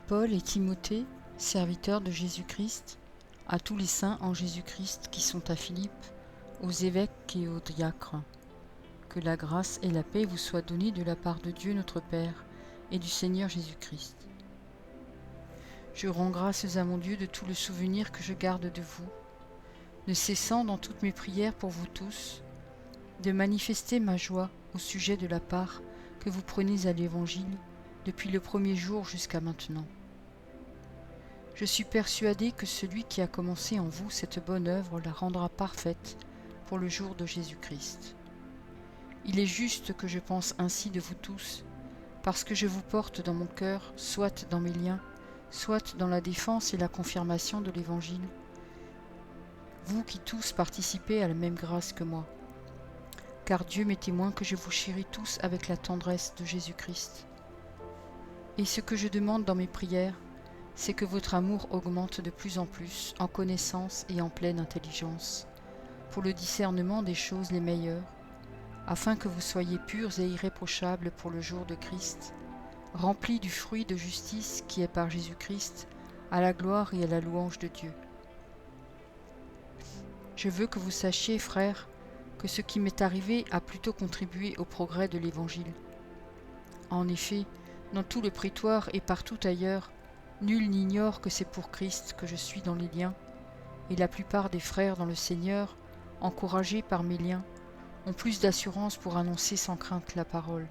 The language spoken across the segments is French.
Paul et Timothée, serviteurs de Jésus-Christ, à tous les saints en Jésus-Christ qui sont à Philippe, aux évêques et aux diacres. Que la grâce et la paix vous soient données de la part de Dieu notre Père et du Seigneur Jésus-Christ. Je rends grâces à mon Dieu de tout le souvenir que je garde de vous, ne cessant dans toutes mes prières pour vous tous, de manifester ma joie au sujet de la part que vous prenez à l'Évangile depuis le premier jour jusqu'à maintenant. Je suis persuadé que celui qui a commencé en vous cette bonne œuvre la rendra parfaite pour le jour de Jésus-Christ. Il est juste que je pense ainsi de vous tous, parce que je vous porte dans mon cœur, soit dans mes liens, soit dans la défense et la confirmation de l'Évangile, vous qui tous participez à la même grâce que moi. Car Dieu m'est témoin que je vous chéris tous avec la tendresse de Jésus-Christ. Et ce que je demande dans mes prières, c'est que votre amour augmente de plus en plus en connaissance et en pleine intelligence, pour le discernement des choses les meilleures, afin que vous soyez purs et irréprochables pour le jour de Christ, remplis du fruit de justice qui est par Jésus-Christ, à la gloire et à la louange de Dieu. Je veux que vous sachiez, frères, que ce qui m'est arrivé a plutôt contribué au progrès de l'Évangile. En effet, dans tout le prétoire et partout ailleurs, nul n'ignore que c'est pour Christ que je suis dans les liens, et la plupart des frères dans le Seigneur, encouragés par mes liens, ont plus d'assurance pour annoncer sans crainte la parole.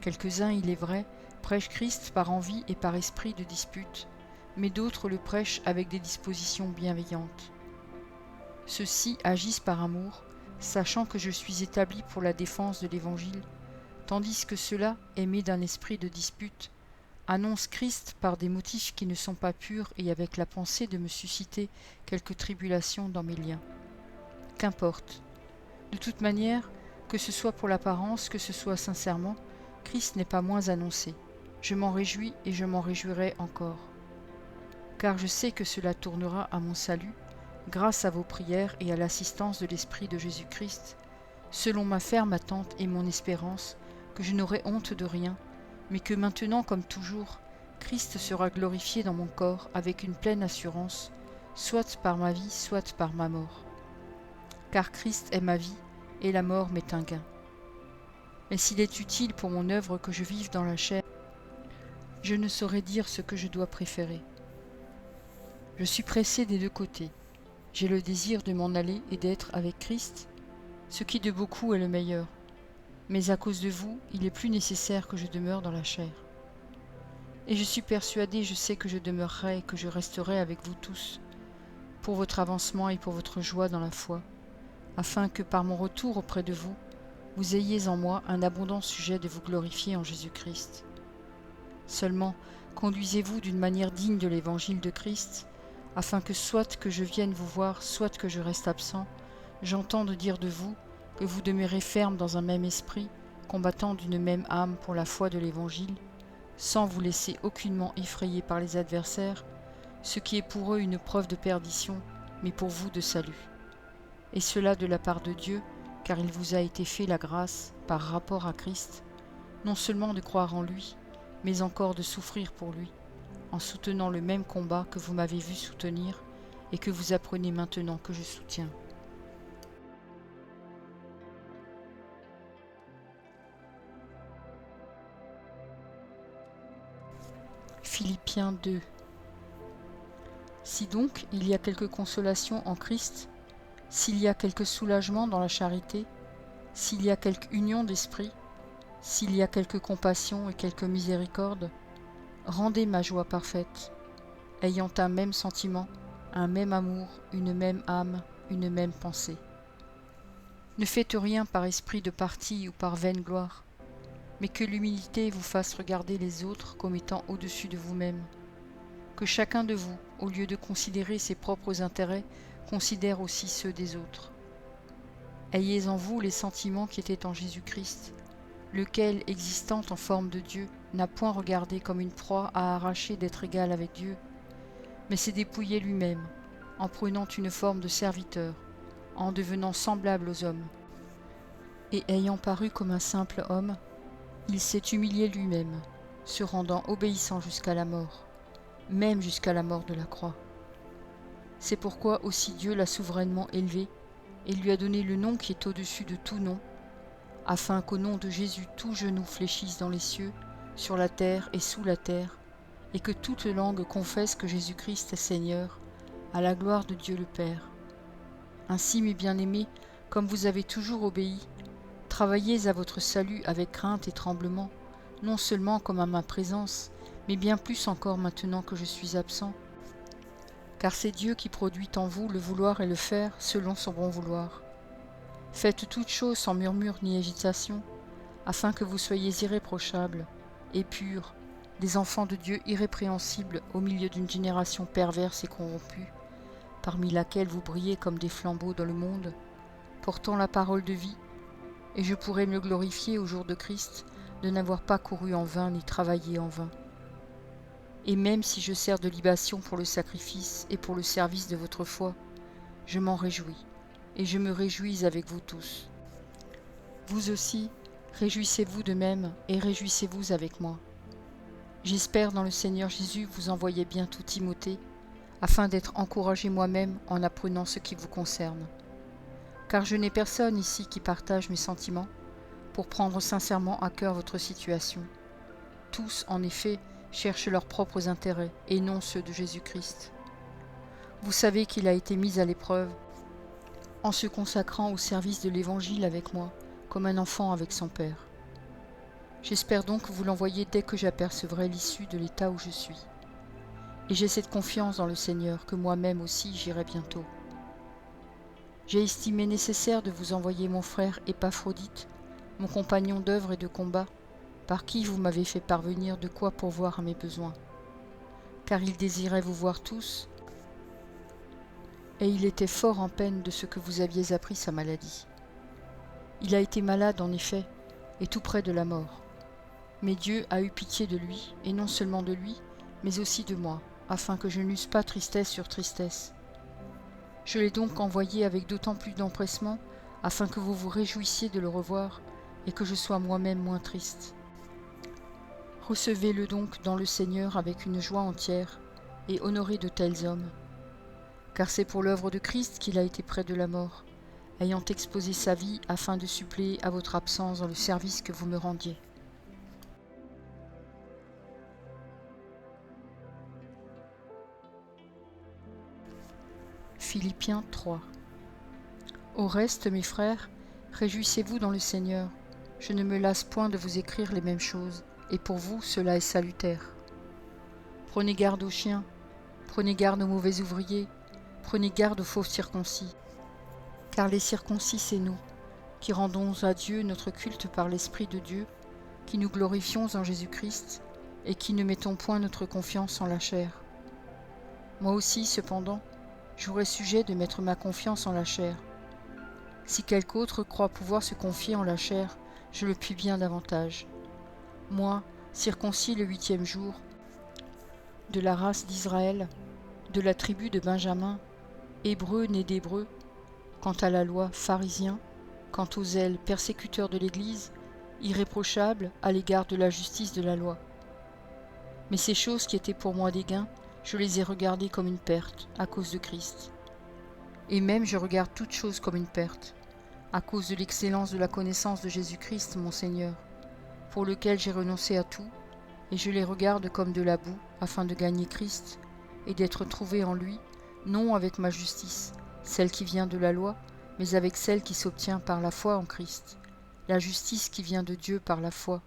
Quelques-uns, il est vrai, prêchent Christ par envie et par esprit de dispute, mais d'autres le prêchent avec des dispositions bienveillantes. Ceux-ci agissent par amour, sachant que je suis établi pour la défense de l'Évangile, tandis que ceux-là, aimés d'un esprit de dispute, annoncent Christ par des motifs qui ne sont pas purs et avec la pensée de me susciter quelque tribulation dans mes liens. Qu'importe. De toute manière, que ce soit pour l'apparence, que ce soit sincèrement, Christ n'est pas moins annoncé. Je m'en réjouis et je m'en réjouirai encore. Car je sais que cela tournera à mon salut, grâce à vos prières et à l'assistance de l'Esprit de Jésus-Christ, selon ma ferme attente et mon espérance, que je n'aurai honte de rien, mais que maintenant comme toujours, Christ sera glorifié dans mon corps avec une pleine assurance, soit par ma vie, soit par ma mort. Car Christ est ma vie, et la mort m'est un gain. Mais s'il est utile pour mon œuvre que je vive dans la chair, je ne saurais dire ce que je dois préférer. Je suis pressé des deux côtés. J'ai le désir de m'en aller et d'être avec Christ, ce qui de beaucoup est le meilleur. Mais à cause de vous, il est plus nécessaire que je demeure dans la chair. Et je suis persuadé, je sais que je demeurerai et que je resterai avec vous tous, pour votre avancement et pour votre joie dans la foi, afin que par mon retour auprès de vous, vous ayez en moi un abondant sujet de vous glorifier en Jésus-Christ. Seulement, conduisez-vous d'une manière digne de l'Évangile de Christ, afin que soit que je vienne vous voir, soit que je reste absent, j'entende dire de vous que vous demeurez ferme dans un même esprit, combattant d'une même âme pour la foi de l'Évangile, sans vous laisser aucunement effrayer par les adversaires, ce qui est pour eux une preuve de perdition, mais pour vous de salut. Et cela de la part de Dieu, car il vous a été fait la grâce, par rapport à Christ, non seulement de croire en lui, mais encore de souffrir pour lui, en soutenant le même combat que vous m'avez vu soutenir et que vous apprenez maintenant que je soutiens. Philippiens 2. Si donc il y a quelque consolation en Christ, s'il y a quelque soulagement dans la charité, s'il y a quelque union d'esprit, s'il y a quelque compassion et quelque miséricorde, rendez ma joie parfaite, ayant un même sentiment, un même amour, une même âme, une même pensée. Ne faites rien par esprit de parti ou par vaine gloire, mais que l'humilité vous fasse regarder les autres comme étant au-dessus de vous-même. Que chacun de vous, au lieu de considérer ses propres intérêts, considère aussi ceux des autres. Ayez en vous les sentiments qui étaient en Jésus-Christ, lequel, existant en forme de Dieu, n'a point regardé comme une proie à arracher d'être égal avec Dieu, mais s'est dépouillé lui-même, en prenant une forme de serviteur, en devenant semblable aux hommes. Et ayant paru comme un simple homme, il s'est humilié lui-même, se rendant obéissant jusqu'à la mort, même jusqu'à la mort de la croix. C'est pourquoi aussi Dieu l'a souverainement élevé et lui a donné le nom qui est au-dessus de tout nom, afin qu'au nom de Jésus tout genou fléchisse dans les cieux, sur la terre et sous la terre, et que toute langue confesse que Jésus-Christ est Seigneur, à la gloire de Dieu le Père. Ainsi, mes bien-aimés, comme vous avez toujours obéi, travaillez à votre salut avec crainte et tremblement, non seulement comme à ma présence, mais bien plus encore maintenant que je suis absent. Car c'est Dieu qui produit en vous le vouloir et le faire selon son bon vouloir. Faites toutes choses sans murmure ni hésitation, afin que vous soyez irréprochables et purs, des enfants de Dieu irrépréhensibles au milieu d'une génération perverse et corrompue, parmi laquelle vous brillez comme des flambeaux dans le monde, portant la parole de vie, et je pourrai me glorifier au jour de Christ de n'avoir pas couru en vain ni travaillé en vain. Et même si je sers de libation pour le sacrifice et pour le service de votre foi, je m'en réjouis, et je me réjouis avec vous tous. Vous aussi, réjouissez-vous de même, et réjouissez-vous avec moi. J'espère dans le Seigneur Jésus vous envoyer bientôt Timothée, afin d'être encouragé moi-même en apprenant ce qui vous concerne. Car je n'ai personne ici qui partage mes sentiments, pour prendre sincèrement à cœur votre situation. Tous, en effet, cherchent leurs propres intérêts, et non ceux de Jésus-Christ. Vous savez qu'il a été mis à l'épreuve, en se consacrant au service de l'Évangile avec moi, comme un enfant avec son père. J'espère donc vous l'envoyer dès que j'apercevrai l'issue de l'état où je suis. Et j'ai cette confiance dans le Seigneur que moi-même aussi j'irai bientôt. J'ai estimé nécessaire de vous envoyer mon frère Épaphrodite, mon compagnon d'œuvre et de combat, par qui vous m'avez fait parvenir de quoi pourvoir à mes besoins. Car il désirait vous voir tous, et il était fort en peine de ce que vous aviez appris sa maladie. Il a été malade en effet, et tout près de la mort. Mais Dieu a eu pitié de lui, et non seulement de lui, mais aussi de moi, afin que je n'eusse pas tristesse sur tristesse. Je l'ai donc envoyé avec d'autant plus d'empressement, afin que vous vous réjouissiez de le revoir, et que je sois moi-même moins triste. Recevez-le donc dans le Seigneur avec une joie entière, et honorez de tels hommes. Car c'est pour l'œuvre de Christ qu'il a été près de la mort, ayant exposé sa vie afin de suppléer à votre absence dans le service que vous me rendiez. Philippiens 3. Au reste, mes frères, réjouissez-vous dans le Seigneur. Je ne me lasse point de vous écrire les mêmes choses, et pour vous cela est salutaire. Prenez garde aux chiens, prenez garde aux mauvais ouvriers, prenez garde aux faux circoncis. Car les circoncis, c'est nous, qui rendons à Dieu notre culte par l'Esprit de Dieu, qui nous glorifions en Jésus-Christ, et qui ne mettons point notre confiance en la chair. Moi aussi, cependant, j'aurais sujet de mettre ma confiance en la chair. Si quelque autre croit pouvoir se confier en la chair, je le puis bien davantage. Moi, circoncis le 8e jour, de la race d'Israël, de la tribu de Benjamin, hébreu né d'hébreu, quant à la loi, pharisien, quant au zèle, persécuteur de l'Église, irréprochable à l'égard de la justice de la loi. Mais ces choses qui étaient pour moi des gains, je les ai regardées comme une perte, à cause de Christ. Et même je regarde toutes choses comme une perte, à cause de l'excellence de la connaissance de Jésus-Christ, mon Seigneur, pour lequel j'ai renoncé à tout, et je les regarde comme de la boue, afin de gagner Christ, et d'être trouvé en lui, non avec ma justice, celle qui vient de la loi, mais avec celle qui s'obtient par la foi en Christ, la justice qui vient de Dieu par la foi,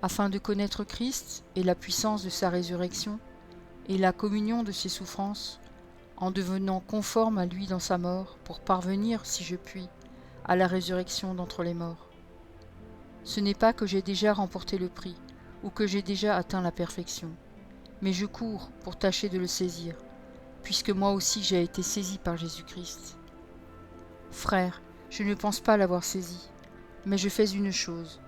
afin de connaître Christ et la puissance de sa résurrection, et la communion de ses souffrances, en devenant conforme à lui dans sa mort, pour parvenir, si je puis, à la résurrection d'entre les morts. Ce n'est pas que j'ai déjà remporté le prix, ou que j'ai déjà atteint la perfection, mais je cours pour tâcher de le saisir, puisque moi aussi j'ai été saisi par Jésus-Christ. Frères, je ne pense pas l'avoir saisi, mais je fais une chose,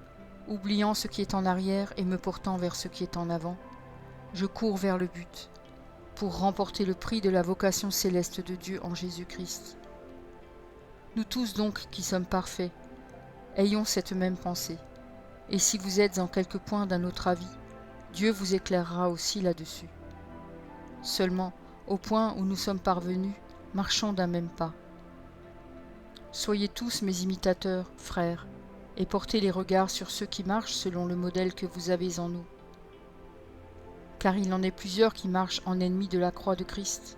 oubliant ce qui est en arrière et me portant vers ce qui est en avant, je cours vers le but, pour remporter le prix de la vocation céleste de Dieu en Jésus-Christ. Nous tous donc qui sommes parfaits, ayons cette même pensée, et si vous êtes en quelque point d'un autre avis, Dieu vous éclairera aussi là-dessus. Seulement, au point où nous sommes parvenus, marchons d'un même pas. Soyez tous mes imitateurs, frères, et portez les regards sur ceux qui marchent selon le modèle que vous avez en nous. Car il en est plusieurs qui marchent en ennemis de la croix de Christ.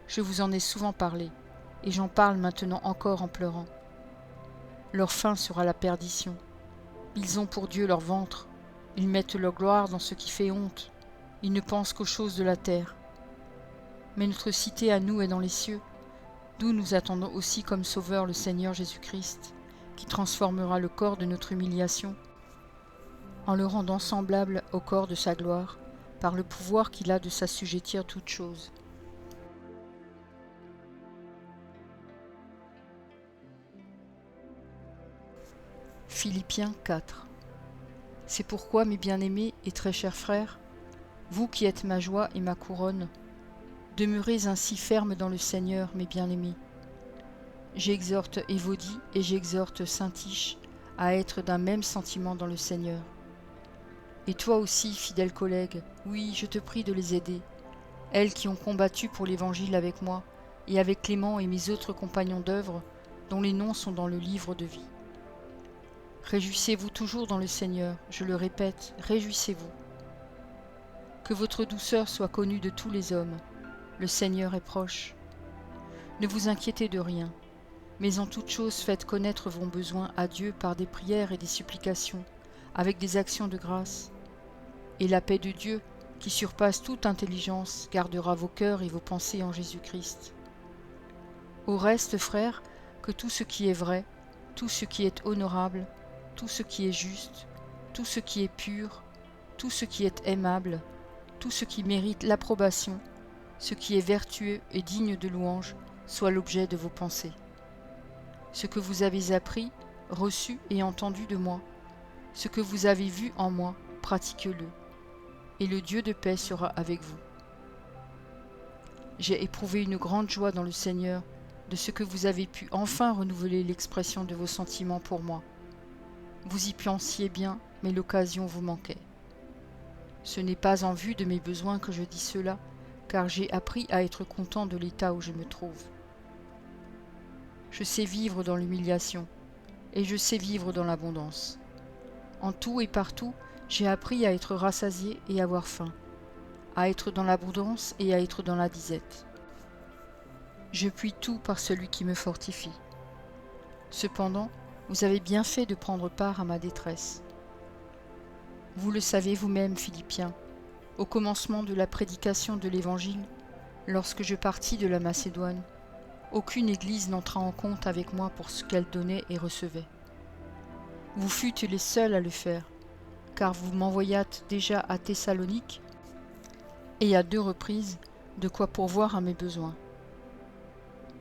Je vous en ai souvent parlé, et j'en parle maintenant encore en pleurant. Leur fin sera la perdition. Ils ont pour Dieu leur ventre, ils mettent leur gloire dans ce qui fait honte, ils ne pensent qu'aux choses de la terre. Mais notre cité à nous est dans les cieux, d'où nous attendons aussi comme Sauveur le Seigneur Jésus-Christ, qui transformera le corps de notre humiliation en le rendant semblable au corps de sa gloire, par le pouvoir qu'il a de s'assujettir toutes choses. Philippiens 4. C'est pourquoi, mes bien-aimés et très chers frères, vous qui êtes ma joie et ma couronne, demeurez ainsi fermes dans le Seigneur, mes bien-aimés. J'exhorte Évodie et j'exhorte Syntyche à être d'un même sentiment dans le Seigneur. Et toi aussi, fidèle collègue, oui, je te prie de les aider, elles qui ont combattu pour l'Évangile avec moi, et avec Clément et mes autres compagnons d'œuvre, dont les noms sont dans le livre de vie. Réjouissez-vous toujours dans le Seigneur, je le répète, réjouissez-vous. Que votre douceur soit connue de tous les hommes, le Seigneur est proche. Ne vous inquiétez de rien, mais en toute chose faites connaître vos besoins à Dieu par des prières et des supplications, avec des actions de grâce. Et la paix de Dieu, qui surpasse toute intelligence, gardera vos cœurs et vos pensées en Jésus-Christ. Au reste, frères, que tout ce qui est vrai, tout ce qui est honorable, tout ce qui est juste, tout ce qui est pur, tout ce qui est aimable, tout ce qui mérite l'approbation, ce qui est vertueux et digne de louange, soit l'objet de vos pensées. Ce que vous avez appris, reçu et entendu de moi, ce que vous avez vu en moi, pratiquez-le, et le Dieu de paix sera avec vous. J'ai éprouvé une grande joie dans le Seigneur de ce que vous avez pu enfin renouveler l'expression de vos sentiments pour moi. Vous y pensiez bien, mais l'occasion vous manquait. Ce n'est pas en vue de mes besoins que je dis cela, car j'ai appris à être content de l'état où je me trouve. Je sais vivre dans l'humiliation, et je sais vivre dans l'abondance. En tout et partout, j'ai appris à être rassasié et avoir faim, à être dans l'abondance et à être dans la disette. Je puis tout par celui qui me fortifie. Cependant, vous avez bien fait de prendre part à ma détresse. Vous le savez vous-même, Philippiens, au commencement de la prédication de l'Évangile, lorsque je partis de la Macédoine, aucune église n'entra en compte avec moi pour ce qu'elle donnait et recevait. Vous fûtes les seuls à le faire, car vous m'envoyâtes déjà à Thessalonique et à 2 reprises de quoi pourvoir à mes besoins.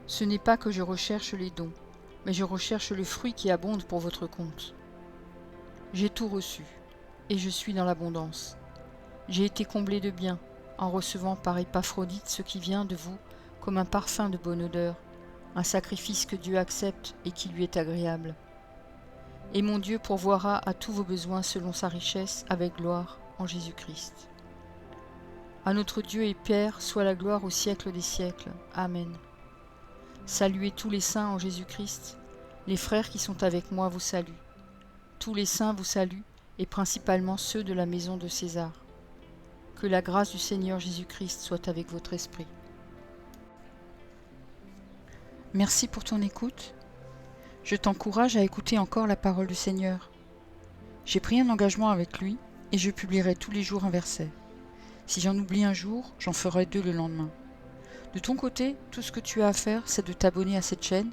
Ce n'est pas que je recherche les dons, mais je recherche le fruit qui abonde pour votre compte. J'ai tout reçu, et je suis dans l'abondance. J'ai été comblé de bien, en recevant par Épaphrodite ce qui vient de vous comme un parfum de bonne odeur, un sacrifice que Dieu accepte et qui lui est agréable. Et mon Dieu pourvoira à tous vos besoins selon sa richesse avec gloire en Jésus-Christ. À notre Dieu et Père soit la gloire au siècle des siècles. Amen. Saluez tous les saints en Jésus-Christ. Les frères qui sont avec moi vous saluent. Tous les saints vous saluent, et principalement ceux de la maison de César. Que la grâce du Seigneur Jésus-Christ soit avec votre esprit. Merci pour ton écoute. Je t'encourage à écouter encore la parole du Seigneur. J'ai pris un engagement avec lui, et je publierai tous les jours un verset. Si j'en oublie un jour, j'en ferai 2 le lendemain. De ton côté, tout ce que tu as à faire, c'est de t'abonner à cette chaîne,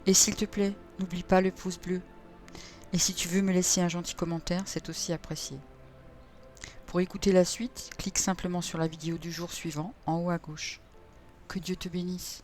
et s'il te plaît, n'oublie pas le pouce bleu. Et si tu veux me laisser un gentil commentaire, c'est aussi apprécié. Pour écouter la suite, clique simplement sur la vidéo du jour suivant, en haut à gauche. Que Dieu te bénisse.